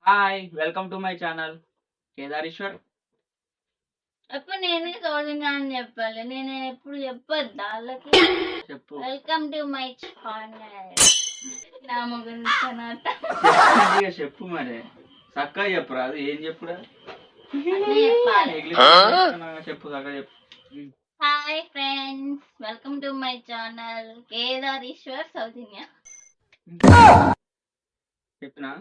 Hi welcome to my channel Kedareshwar. అప్పుడు నేనే సౌజన్య అని చెప్పాలి. నేను ఎప్పుడు చెప్పొద్దా వాళ్ళకి? చెప్పు వెల్కమ్ టు మై ఛానల్. నా గురించి చెప్పినట్టుగా చెప్పు మరి చక్కగా చెప్పురా. అది ఏం చెప్పురా చెప్పాలి. చెప్పు చక్కగా చెప్పు. Hi friends, welcome to my channel Kedareshwar Soujanya. చెప్పినా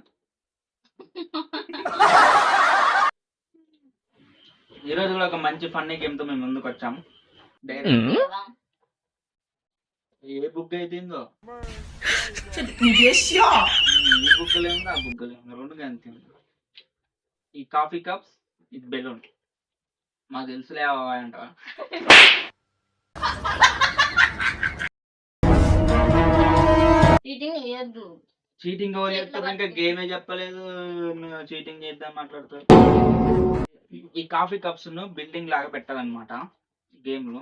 ఈరోజు కూడా ఒక మంచి ఫన్నీ గేమ్ తో మేము ముందుకు వచ్చాము. డైరెక్ట్ ఏ బుక్ అయితేందో ఈ బుక్కలేము ఆ బుక్కలేము రెండు అంతే. ఈ కాఫీ కప్స్ ఇది బెలూన్ మాకు తెలుసులే అంట. చీటింగ్ చేయొద్దు. చీటింగ్ ఎవరు చెప్తారు? ఇంకా గేమే చెప్పలేదు, చీటింగ్ చేద్దాం మాట్లాడతారు. ఈ కాఫీ కప్స్ ను బిల్డింగ్ లాగా పెట్టాలన్నమాట గేమ్ లో.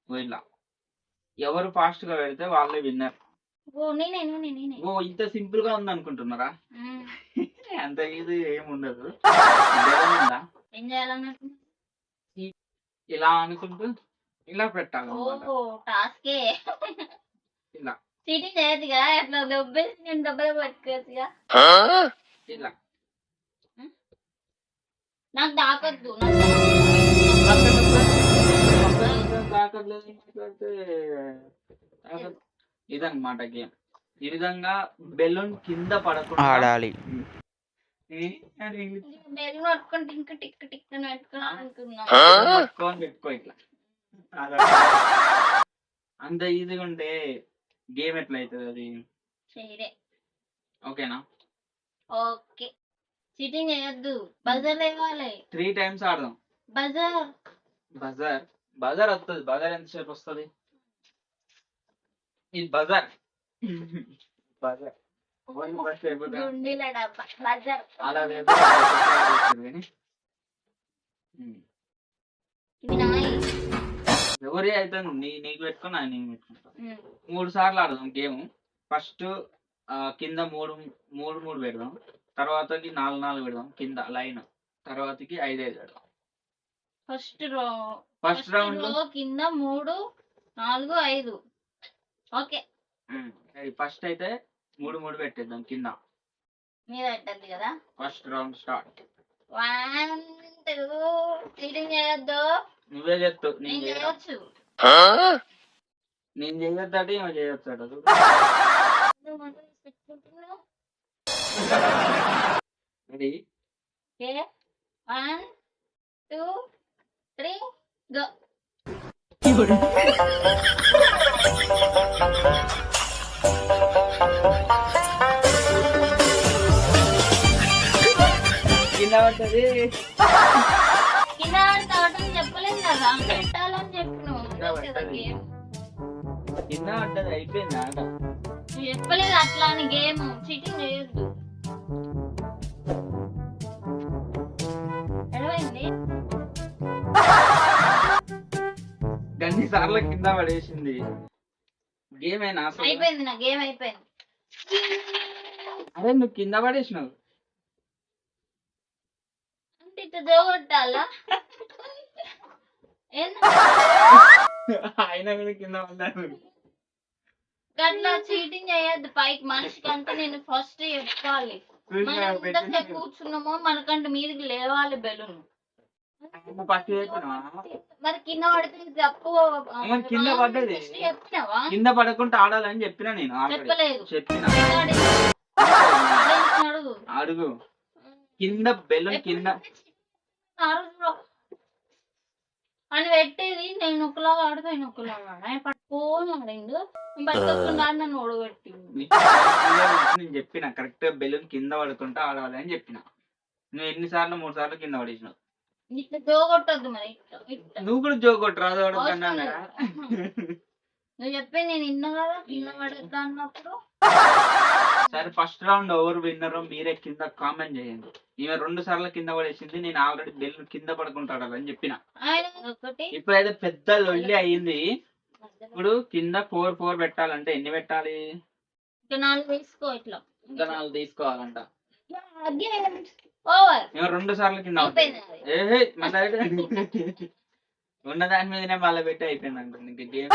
ఇలా ఎవరు ఫాస్ట్ గా పెడితే వాళ్ళే విన్నర్. ఓ ఇంత సింపుల్ గా ఉంది అనుకుంటున్నారా? అంత ఇది ఏముండదు. ఏం చేయాలన్నట్టు ఇలా అనుకుంటూ ఇలా పెట్టాలి. టాస్కే. ఇలా చీటింగ్ చేయొద్దుగా. అట్లా దొబ్బేసి నేను దెబ్బలు పట్టుకోవచ్చుగా. ఇలా నాకు దాకొద్దు. ఇదన్నమాట గేమ్. ఈ విధంగా బెలూన్ కింద పడకుండా ఆడాలి. బెలూన్ పట్టుకుంటే ఇంకా టిక్ టిక్ అని పెట్టుకున్నా. పెట్టుకో ఇట్లా. అంత ఈజీగా ఉంటే గేమ్ ఎట్లా అవుతుంది అది? ఓకేనా? ఓకే. చీటింగ్ చేయొద్దు. బజర్ ఇవ్వాలి. 3 times ఆడదాం. బజర్ బజర్ బజర్ వస్తుంది. బజర్ ఎంతసేపు వస్తుంది? ఇది బజర్. బజర్ గుండీల డబ్బా బజర్. అలా ఎవరి అయితే నీకు పెట్టుకున్నా నీకు పెట్టుకుంటా. 3 సార్లు ఆడదాం గేమ్. ఫస్ట్ కింద మూడు మూడు మూడు పెడదాం, తర్వాతకి 4 4 పెడదాం కింద లైన్, తర్వాతకి 5 5 పెడదాం. ఫస్ట్ రౌండ్ లో కింద 3 4 5. ఓకే. ఫస్ట్ అయితే 3 3 పెట్టేద్దాం కింద. మీద పెట్టద్దు కదా. First round start. 1 2. చీటింగ్ చేయొద్దు. నువ్వే చెప్తావు. నేను చేయొచ్చు. నేను చేయొద్దాటి ఏమో చేయొచ్చు. రెడీ? 1 2 3 గో. కింద పడ్డది. కింద పడతావటం చెప్పలేదు కదా. పెట్టాలని చెప్పినావు. కింద పడ్డది. అయిపోయింది ఆట. చెప్పలేదు అట్లా అని. గేమ్ చీటింగ్ చేయొద్దు. ఎడవైంది. గన్ని సార్లు కింద పడేసింది. గేమ్ అయినా అయిపోయింది. నా గేమ్ అయిపోయింది. అరే నువ్వు కింద పడేసినావు అంటే ఇట్లా జోగొట్టాలా? ఆయన కూడా కింద పడ్డాను. అట్లా చీటింగ్ చేయొద్దు. పైకి మనిషికి అంతా నేను ఫస్ట్ చెప్పాలి. మనం ఎంతసేపు కూర్చున్నామో మనకంటే మీదికి లేవాలి బెలూన్. ఫస్ట్ చెప్పినా మరి కింద పడితే తప్పు. కింద పడ్డది. చెప్పినావా? కింద పడకుండా ఆడాలని చెప్పినా నేను. చెప్పలేదు. చెప్పినా అడుగు. అడుగు. కింద బెలూన్ కింద అని పెట్టేది. నేను ఒకలాగా ఆడుతా, ఆయన ఒకలాగా ఆయన పట్టుకోని ఆడిండు. పట్టుకోకుండా నన్ను ఓడగొట్టింది. నేను చెప్పిన కరెక్ట్ బెలూన్ కింద పడుకుంటా ఆడాలి అని చెప్పిన. నువ్వు 3 సార్లు కింద పడేసినావు. ఇట్లా జోగొట్టద్దు. మరి నువ్వు కూడా జోగొట్టు రాదు. నువ్వు చెప్పి నేను విన్నా కదా. కింద పడద్దా అన్నప్పుడు. సరే ఫస్ట్ రౌండ్ ఎవరు విన్నరో మీరే కింద కామెంట్ చేయండి. ఈమె 2 సార్లు కింద పడేసింది. నేను ఆల్రెడీ బెలూన్ కింద పడుకుంటాడని చెప్పిన. ఇప్పుడైతే పెద్ద లొల్లి అయ్యింది. ఇప్పుడు కింద 4 4 పెట్టాలంటే ఎన్ని పెట్టాలి? ఇంకా 4 వేసుకో. ఇట్లా ఇంకా 4 తీసుకోవాలంట. ఓవర్ ఏమో 2 సార్లు కింద అయిపోయింది అది. ఏహే మళ్ళీ ఉన్న దాని మీదనే మళ్ళీ పెట్టి అయిపోయింది అనుకోండి ఇంక గేమ్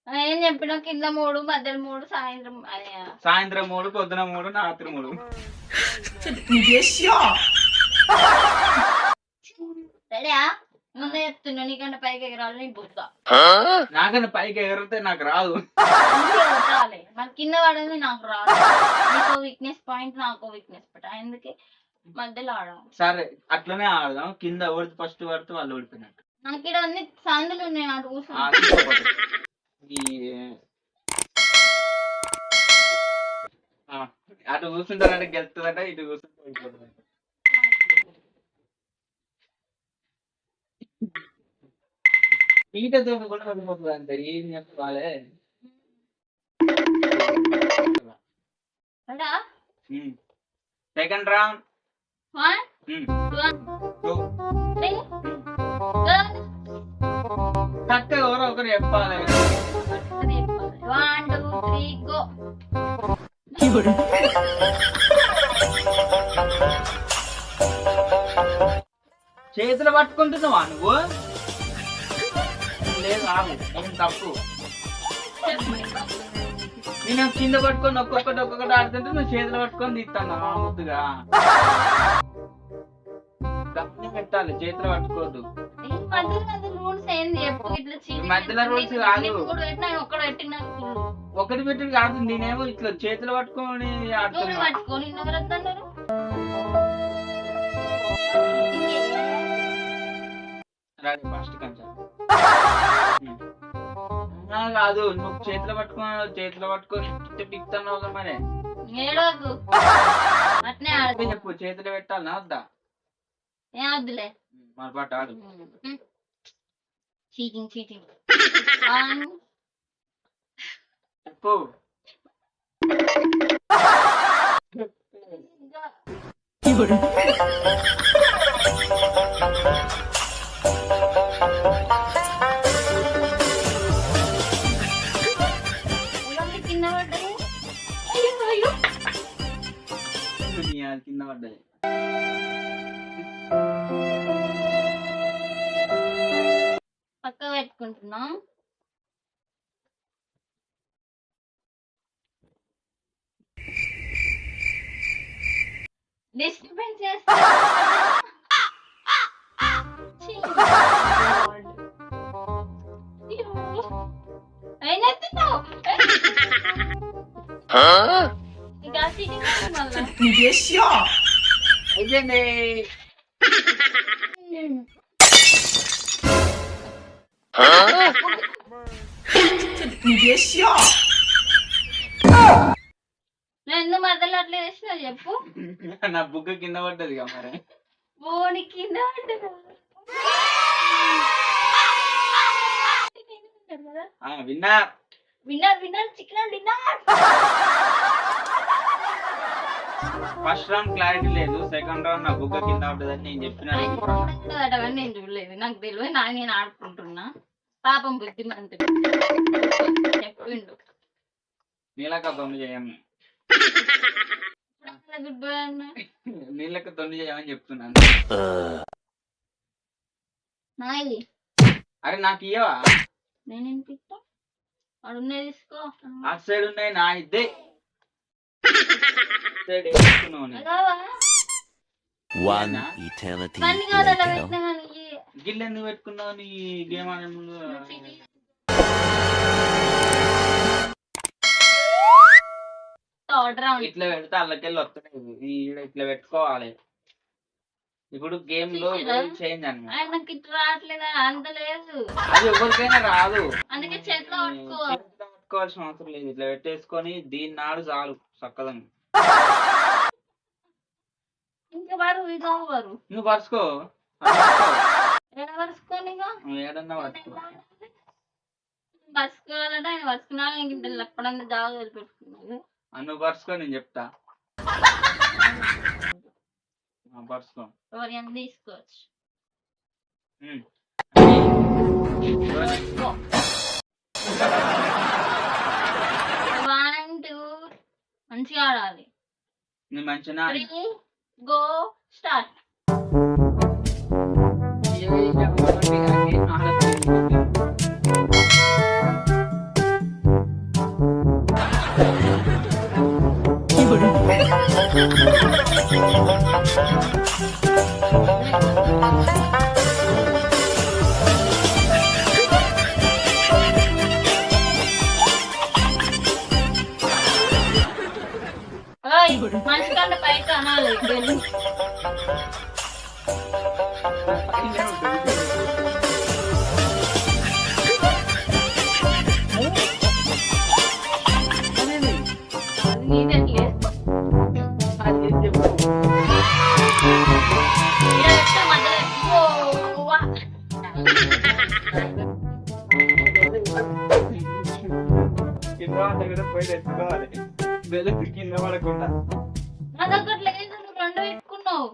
ఏం చెప్పినా కింద 3 మధ్యలో 3 సాయంత్రం అదే సాయంత్రం 3 పొద్దున 3 రాత్రి 3 రెడీయా ముందే చెప్తున్నా నీకంటే పైకి ఎగరాలి నీ బుద్ధ నాకన్నా పైకి ఎగిరితే నాకు రాదు. ఎగరాలి మరి కింద పడేది నాకు రాదు. నీకో వీక్నెస్ పాయింట్ నాకో వీక్నెస్ పాయింట్ అందుకే మధ్యలో ఆడాలి. సరే అట్లనే ఆడదాం. కింద ఎవరిది ఫస్ట్ పడితే వాళ్ళు ఓడిపోయినట్టు. నాకు ఇక్కడ అన్ని సందులు ఉన్నాయి అటు ఆ, కూర్చున్నా తీసుకోపోతే. ఈ ఆ, అటు కూర్చుంటారంటే గెలుస్తుందంట, ఇటు కూర్చుంటే ఓడిపోతుందంట. పీటతో కూడా ఓడిపోతుంది అంతే. ఏం చెప్పాలి? సెకండ్ రౌండ్ 1 2 3 చక్కగా ఎవరో ఒకరు చెప్పాలి. 1 2 3 గో. చేతులు పట్టుకుంటున్నావా నువ్వు? లేదు ఆగు, నేను తప్పు. నేను కింద పట్టుకొని ఒక్కొక్కటి ఆడుతుంటే నువ్వు చేతులు పట్టుకొని తీస్తాను ముద్దుగా. గట్టిగా పెట్టాలి, చేతులు పట్టుకోవద్దు. రూల్స్ ఏంది చెప్పు ఇట్లా మధ్యలో rules కాదు. ఒక్కడ పెట్టిన ఒకటి పెట్టి కాదు, నేనేమో ఇట్లా చేతులు పట్టుకొని ఆడుతున్నా. పట్టుకొని ఎవరొద్దన్నారు ఫస్ట్ కొంచెం కాదు, నువ్వు చేతులు పట్టుకొని టిక్తున్నావు కదా మరి. ఏడోకు అట్నే ఆడదు చెప్పు, చేతులు పెట్టాలి వద్దా? ఏం వద్దులే మరి పట్టు ఆడు. చీటింగ్ చెప్పు. కింద పడ్డది. అయ్యో కింద పడ్డది. పక్క పెట్టుకుంటున్నా. డిస్టర్బెన్స్ చేస్తా. ఏం చేస్తున్నావు? ఇంకా చీటింగ్ మళ్ళా అయిపోయింది. నేను మధ్యలో అట్లా చేసినా చెప్పు. నా బుగ్గ కింద పడ్డది మరి. బోని కింద పడ్డదా? Winner chicken dinner. First round clarity లేదు, సెకండ్ రౌండ్ నా బుగ్గ కింద పడ్డదని నేను చెప్పిన. నేను చూడలేదు, నాకు తెలియదు. నేను ఆడుకుంటున్నా. పాపం బుద్ధిమంతుడు చెప్పిండు. నీళ్ళక తొండి చేయను, గుడ్ బాయ్ అన్న. నీళ్ళక తొండి చేయమని చెప్తున్నాను. నాయి అరే నాకు ఇయ్యవా? నేనేం తిట్టా? అడున్నే తీసుకో. అటు సైడ్ ఉన్నాయి నా ఇద్దే. గిల్ ఎందుకు పెట్టుకున్నావు నీ గేమ్ ఆడే ముందు? ఇట్లా పెడితే అల్లకెళ్ళి వస్తున్నాయి. ఇట్లా పెట్టుకోవాలి. ఇప్పుడు గేమ్ లో చేంజ్ అన్నమాట. నాకు ఇట్లా రావట్లేదు అంత లేదు. అది ఎవరికైనా రాదు, అందుకే చేతిలో పట్టుకోవాల్సిన అవసరం లేదు. ఇట్లా పెట్టేసుకొని దీని నాడు చాలు చక్కదని. ఇంకా వారు ఇదో వారు నువ్వు పరుచుకో, పరుచుకోని ఏడన్నా పట్టుకో. పరుచుకోవాలంటే ఆయన పరుచుకున్నా ఇంక ఎప్పుడన్నా జాగా వదిలిపెట్టుకున్నాడు. నువ్వు పరుచుకో, నేను చెప్తా. పరుచుకో, ఎవరి అని తీసుకోవచ్చు. మంచిగా ఆడాలి. నీ మంచిగా 3 గో స్టార్ట్. మనిషి కంటే పైకి అనాలి. పోయి తెచ్చుకోవాలి బెల్లం కింద పడకుండా. నా దగ్గర లేదు, నువ్వు 2 పెట్టుకున్నావు.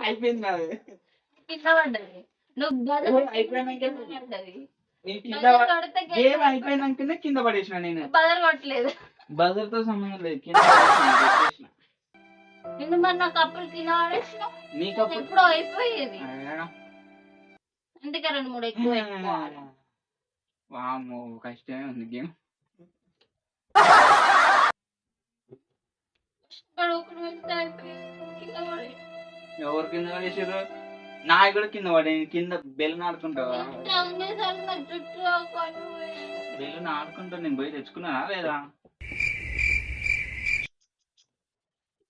అయిపోయింది అది కింద పడ్డది. నువ్వు అయిపోయినాకనే కింద పడేసిన. నేను బదలు కొట్టలేదు. బజర్ తో సంబంధం లేదు, కింద పడేసిన. నిన్ను మరి నా కప్పులు కింద పడేసినావు. నీ కప్పు ఇప్పుడు అయిపోయేది. అందుకే 2-3 ఎక్కువ పెట్టుకోవాలి. వామ్మో కష్టమే ఉంది గేమ్. ఎవరు కింద పడేసారు? నా కూడా కింద పడే. కింద బెల్లు ఆడుకుంటావా? బెల్లు ఆడుకుంటా. నేను పోయి తెచ్చుకున్నానా లేదా?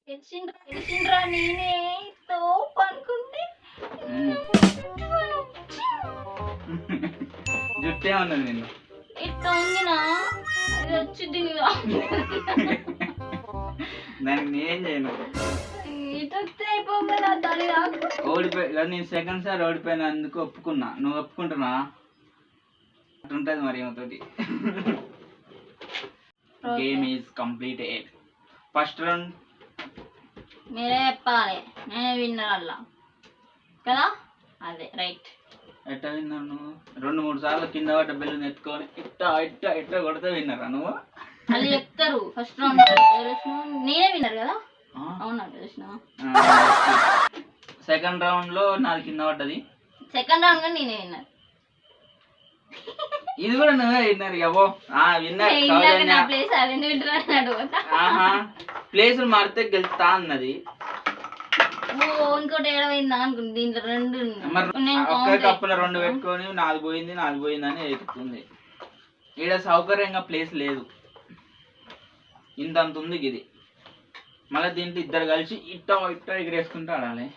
తెలిసిండ్రా నేనే తోపు అనుకుంటే జుట్టే ఉన్నది నిన్ను. ఇట్లా ఉందినా అది వచ్చింది. దానికి నేనేం చేయను. ఓడిపోయి నేను సెకండ్ సార్ ఓడిపోయినందుకు ఒప్పుకున్నా. నువ్వు ఒప్పుకుంటున్నా? అట్లుంటది మరి ఏమతోటి. Game is completed. First round మీరే చెప్పాలి. నేనే విన్నర్ అలా కదా? అదే రైట్. ఎట్లా విన్నావు నువ్వు? 2-3 సార్లు కింద పడ్డ బెల్లు ఎత్తుకొని ఇట్టా ఇట్టా ఇట్టా కొడితే విన్నరా నువ్వు? అది చెప్తారు. ఫస్ట్ రౌండ్ నేనే విన్నర్ కదా? అవునా? తెలిసిన సెకండ్ రౌండ్ లో నాది కింద పడ్డది. సెకండ్ రౌండ్ నేనే విన్నర్. ఇది కూడా నువ్వే విన్నర్. ఎవో విన్నర్. ప్లేసులు మారితే గెలుస్తా అన్నది. ఇంకోటి ఏడవైందా అనుకుంది. దీంట్లో 2 ఒక్క కప్పులో 2 పెట్టుకొని నాది పోయింది అని ఎత్తుకుంది. ఈడ సౌకర్యంగా ప్లేస్ లేదు. ఇంతంత ఉంది ఇది. మళ్ళీ దీంట్లో ఇద్దరు కలిసి ఇట్టా ఎగిరేసుకుంటూ ఆడాలి.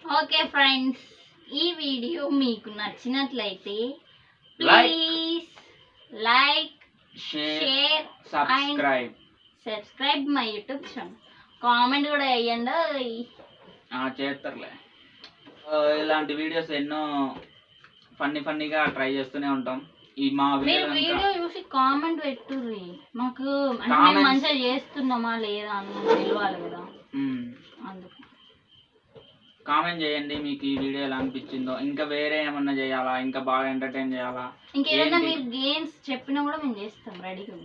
ఓకే ఫ్రెండ్స్, ఈ వీడియో మీకు నచ్చినట్లయితే please like, share, subscribe my YouTube channel. Comment కూడా వేయండి. చేస్తారులే. ఇలాంటి వీడియోస్ ఎన్నో ఫన్నీగా ట్రై చేస్తూనే ఉంటాం. ఈ మా వీడియో చూసి కామెంట్ పెట్టుర్రి. మాకు మంచిగా చేస్తున్నామా లేదా అని తెలియాలి కదా. అందుకు కామెంట్ చేయండి. మీకు ఈ వీడియో ఎలా అనిపించిందో, ఇంకా వేరే ఏమన్నా చేయాలా, ఇంకా బాగా ఎంటర్టైన్ చేయాలా, ఇంకేదైనా మీరు గేమ్స్ చెప్పినా కూడా మేము చేస్తాం రెడీగా.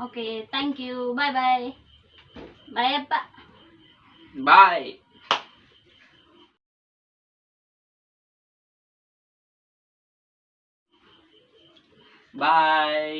Okay, thank you. Bye bye. Bye అప్ప. బాయ్. Bye.